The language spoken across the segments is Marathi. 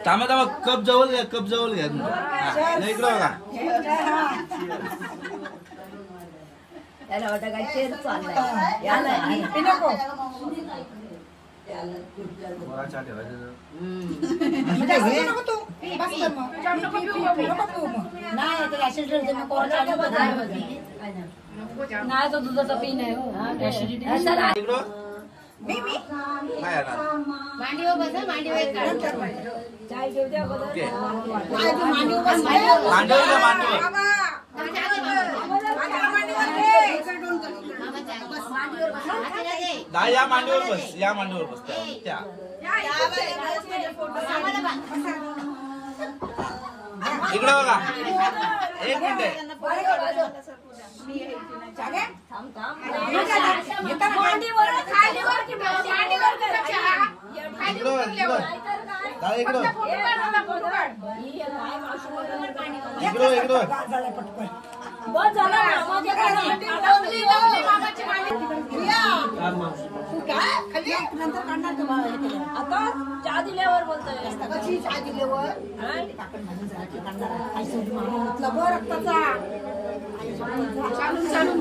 थांबा थांबा कप जवळ घ्या कप जवळ घ्या इकडं बघा त्याला वाटतं काय चेर चाललाय याला नको नाही तो दुधाचा पी नाही मांडीवर बसा मांडीवर चाय घेऊ द्या या मांडीवर बस या मांडीवर बस त्या इकडे बघा एक मिनिट आता चहा दिल्यावर बोलतोय चहा दिल्यावर रक्ताचा चालून चालून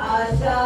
आशा